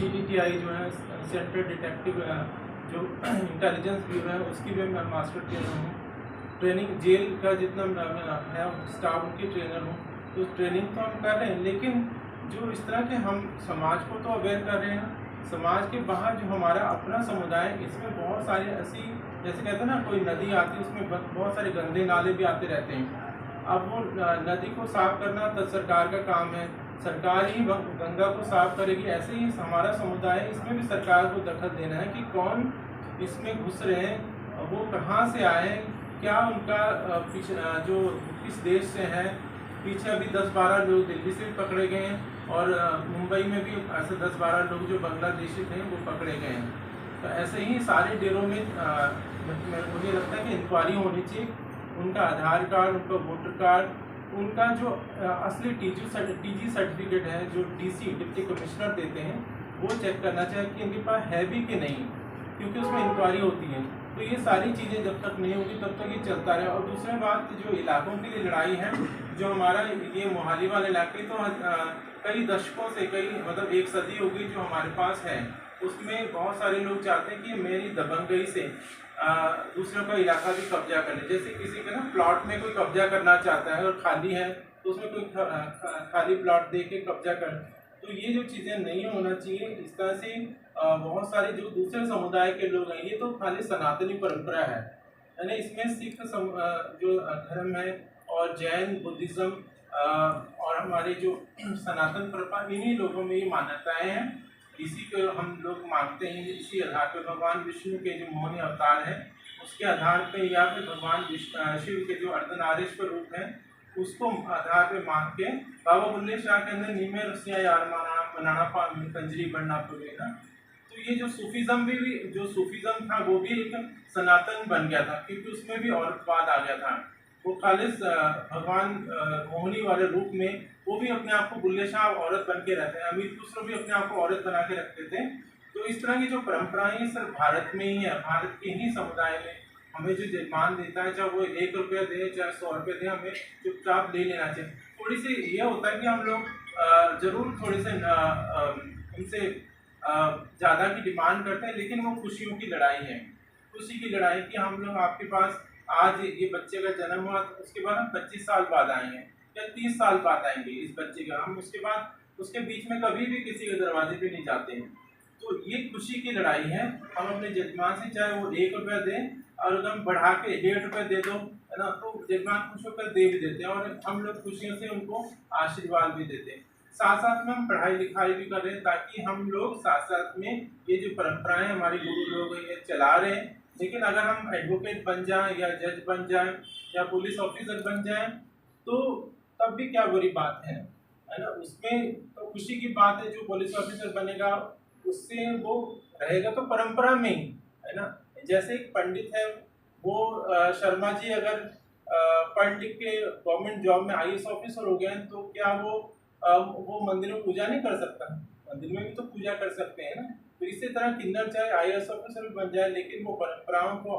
CDTI जो है central detective जो इंटेलिजेंस ब्यूरो है उसकी भी मैं मास्टर ट्रेनर हूँ। ट्रेनिंग जेल का जितना है स्टाफ उनकी ट्रेनर हूँ। तो ट्रेनिंग तो हम कर रहे हैं, लेकिन जो इस तरह के हम समाज को तो अवेयर कर रहे हैं, समाज के बाहर जो हमारा अपना समुदाय इसमें बहुत सारी ऐसी, जैसे कहते हैं ना कोई नदी आती है उसमें बहुत सारे गंदे नाले भी आते रहते हैं। अब वो नदी को साफ करना तो सरकार का काम है, सरकार ही गंगा को साफ करेगी। ऐसे ही हमारा समुदाय इसमें भी सरकार को दखल देना है कि कौन इसमें घुस रहे हैं, वो कहाँ से आए हैं, क्या उनका जो किस देश से है। पीछे अभी 10-12 लोग दिल्ली से भी पकड़े गए हैं और मुंबई में भी ऐसे 10-12 लोग जो बांग्लादेशी थे वो पकड़े गए हैं। तो ऐसे ही सारे डेरों में मुझे लगता है कि इंक्वायरी होनी चाहिए। उनका आधार कार्ड, उनका वोटर कार्ड, उनका जो असली TG सर्टिफिकेट है जो DC डिप्टी कमिश्नर देते हैं वो चेक करना चाहिए कि इनके पास है भी कि नहीं, क्योंकि उसमें इंक्वायरी होती है। तो ये सारी चीज़ें जब तक नहीं होगी तब तक ये चलता रहे। और दूसरी बात, जो इलाकों के लिए लड़ाई है, जो हमारा ये मोहाली वाले इलाके तो कई दशकों से, कई मतलब 1 सदी हो गई जो हमारे पास है, उसमें बहुत सारे लोग चाहते हैं कि मेरी दबंगई से दूसरों का इलाका भी कब्जा कर ले। जैसे किसी के ना प्लॉट में कोई कब्जा करना चाहता है और खाली है तो उसमें कोई खाली प्लॉट दे के कब्जा कर, तो ये जो चीज़ें नहीं होना चाहिए। इस तरह से बहुत सारे जो दूसरे समुदाय के लोग हैं, ये तो खाली सनातनी परंपरा है, यानी इसमें सिख जो धर्म है और जैन, बुद्धिज़्म और हमारे जो सनातन परंपरा, इन्हीं लोगों में ये मान्यताएं हैं। इसी को हम लोग मानते हैं। इसी आधार पर भगवान विष्णु के जो मोहिनी अवतार है उसके आधार पर, या फिर भगवान शिव के जो अर्धनारीश्वर रूप हैं उसको आधार पे मान के बाबा बुल्ले शाह के अंदर नीमे रसिया यार बनाना पानी कंजरी बनना पड़ेगा। तो ये जो सूफीज़म था वो भी एक सनातन बन गया था, क्योंकि उसमें भी औरतवाद आ गया था। वो खालिस भगवान मोहिनी वाले रूप में वो भी अपने आप को बुल्ले शाह औरत बन के रहते हैं। अमीर खुसरो भी अपने आप को औरत बना के रखते थे। तो इस तरह की जो परंपराएं सिर्फ भारत में ही है, भारत के ही समुदाय में हमें जो जजमान देता है, चाहे वो 1 रुपया दे चाहे 100 रुपये दे, हमें चुपचाप ले लेना चाहिए। थोड़ी सी ये होता है कि हम लोग ज़रूर थोड़े से उनसे ज़्यादा की डिमांड करते हैं, लेकिन वो खुशियों की लड़ाई है। खुशी की लड़ाई कि हम लोग आपके पास आज ये बच्चे का जन्म हुआ तो उसके बाद हम 25 साल बाद आएंगे या 30 साल बाद आएंगे इस बच्चे का, हम उसके बाद उसके बीच में कभी भी किसी के दरवाजे पे नहीं जाते हैं। तो ये खुशी की लड़ाई है। हम अपने जजमान से चाहे वो 1 रुपया दें और अगर हम बढ़ा के 1.5 रुपये दे दो, है ना, तो जजमान खुश होकर दे भी देते हैं और हम लोग खुशियों से उनको आशीर्वाद भी देते हैं। साथ साथ में हम पढ़ाई लिखाई भी कर रहे हैं ताकि हम लोग साथ साथ में ये जो परंपराएं हमारे गुरु लोग ये चला रहे हैं। लेकिन अगर हम एडवोकेट बन जाएं या जज बन जाएं या पुलिस ऑफिसर बन जाएं तो तब भी क्या बुरी बात है ना। उसमें तो खुशी की बात है। जो पुलिस ऑफिसर बनेगा उससे वो रहेगा तो परंपरा में ही, है ना। जैसे एक पंडित है, वो शर्मा जी अगर पढ़ लिख के गवर्नमेंट जॉब में IAS ऑफिसर हो गए तो क्या वो मंदिर में पूजा नहीं कर सकता? मंदिर में भी तो पूजा कर सकते हैं ना। तो इसी तरह किन्नर चाहे IAS ऑफिसर भी बन जाए, लेकिन वो परंपराओं को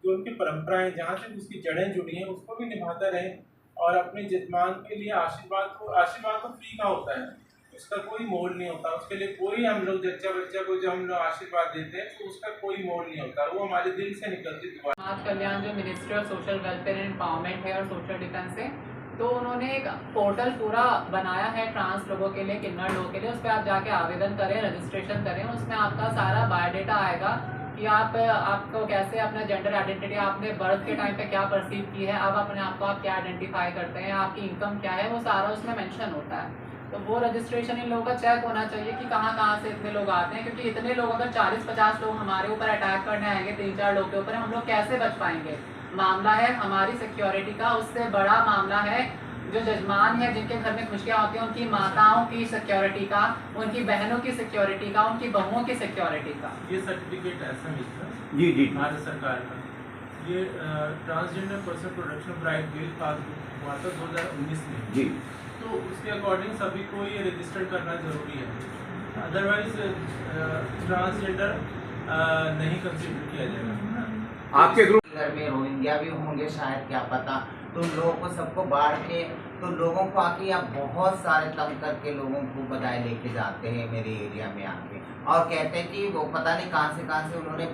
जो उनकी परंपराएं जहाँ से उसकी जड़ें जुड़ी हैं उसको भी निभाता रहे और अपने जजमान के लिए आशीर्वाद तो फ्री का होता है, उसका कोई मोल नहीं होता। उसके लिए कोई, हम लोग जच्चा बच्चा को जो हम लोग आशीर्वाद देते हैं तो उसका कोई मोल नहीं होता, वो हमारे दिल से निकलती दुआ। समाज कल्याण जो ministry of social welfare and empowerment है और सोशल डिफेंस है, तो उन्होंने एक पोर्टल पूरा बनाया है ट्रांस लोगों के लिए, किन्नर लोगों के लिए। उस पर आप जाके आवेदन करें, रजिस्ट्रेशन करें। उसमें आपका सारा बायोडेटा आएगा कि आपको कैसे अपना जेंडर आइडेंटिटी, आपने बर्थ के टाइम पे क्या परसीव की है, अब अपने आप को आप क्या आइडेंटिफाई करते हैं, आपकी इनकम क्या है, वो सारा उसमें मेंशन होता है। तो वो रजिस्ट्रेशन इन लोगों का चेक होना चाहिए कि कहाँ से इतने लोग आते हैं, क्योंकि इतने लोग अगर 40-50 लोग हमारे ऊपर अटैक करने आएंगे 3-4 लोग के ऊपर, हम लोग कैसे बच पाएंगे? मामला है हमारी सिक्योरिटी का, उससे बड़ा मामला है जो जजमान है जिनके घर में खुशियाँ होती हैं उनकी माताओं की सिक्योरिटी का, उनकी बहनों की सिक्योरिटी का, उनकी बहुओं की सिक्योरिटी का। ये सर्टिफिकेट ऐसा मिलता है जी भारत सरकार का। ये transgender person protection right bill pass हुआ था 2019 में जी। तो उसके अकॉर्डिंग सभी को ये रजिस्टर करना जरूरी है, अदरवाइज ट्रांसजेंडर नहीं कंसिडर किया जाएगा। आपके ग्रुप घर में रोहिंग्या भी होंगे शायद, क्या पता। तो उन लोगों को सबको बांट के तो लोगों को आके यहाँ बहुत सारे तंग करके लोगों को बधाई लेके जाते हैं मेरे एरिया में आके, और कहते हैं कि वो पता नहीं कहाँ से उन्होंने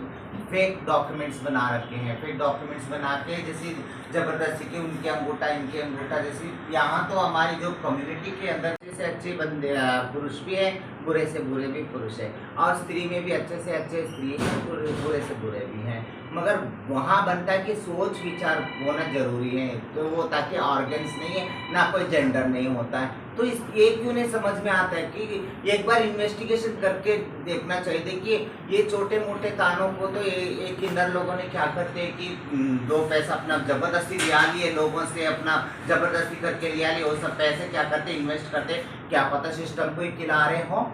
फेक डॉक्यूमेंट्स बना रखे हैं। फेक डॉक्यूमेंट्स बना के जैसे ज़बरदस्ती के उनके अंगूठा इनके अंगूठा, जैसे यहाँ तो हमारी जो कम्युनिटी के अंदर से अच्छे बंदे पुरुष भी है, बुरे से बुरे भी पुरुष है, और स्त्री में भी अच्छे से अच्छे स्त्री है, बुरे से बुरे भी हैं। मगर वहाँ बनता है कि सोच विचार होना जरूरी है, तो वो ताकि ऑर्गन्स नहीं है ना कोई जेंडर नहीं होता है। तो इस ये क्यों नहीं समझ में आता है कि एक बार इन्वेस्टिगेशन करके देखना चाहिए। देखिए ये छोटे मोटे कानों को तो एक किन्नर लोगों ने क्या करते हैं कि दो पैसा अपना जबरदस्ती लिया लिए लोगों से, अपना जबरदस्ती करके लिया लिए, वो सब पैसे क्या करते इन्वेस्ट करते, क्या पता सिस्टम को ही खिला रहे हो।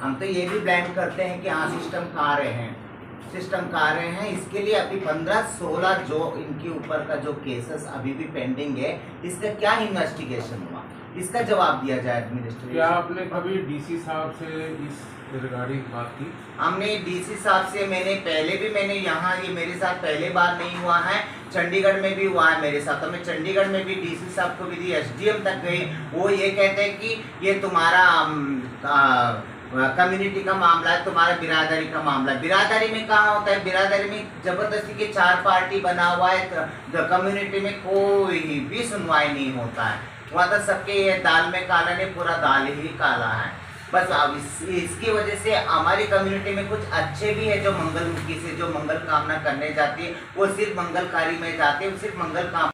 हम तो ये भी ब्लेम करते हैं कि हाँ सिस्टम खा रहे हैं, सिस्टम खा रहे हैं। इसके लिए अभी 15-16 जो इनके ऊपर का जो केसेस अभी भी पेंडिंग है, इसका क्या इन्वेस्टिगेशन हुआ, इसका जवाब दिया जाए एडमिनिस्ट्रेशन। क्या आपने कभी डीसी साहब से इस रिगार्डिंग बात की? हमने डीसी साहब से मैंने यहाँ, ये मेरे साथ पहले बार नहीं हुआ है, चंडीगढ़ में भी हुआ है मेरे साथ। तो मैं चंडीगढ़ में भी डीसी साहब को भी दी, एसडीएम तक गई। वो ये कहते हैं कि ये तुम्हारा कम्युनिटी का मामला है, तुम्हारा बिरादरी का मामला है। बिरादरी में कहाँ होता है, बिरादरी में जबरदस्ती के 4 पार्टी बना हुआ है, कम्युनिटी में कोई भी सुनवाई नहीं होता है। वहाँ तो सबके ये दाल में काला नहीं, पूरा दाल ही काला है। बस अब इसकी वजह से हमारी कम्युनिटी में कुछ अच्छे भी है जो मंगलमुखी से जो मंगल कामना करने जाती है, वो सिर्फ मंगलकारी में जाती है, सिर्फ मंगल काम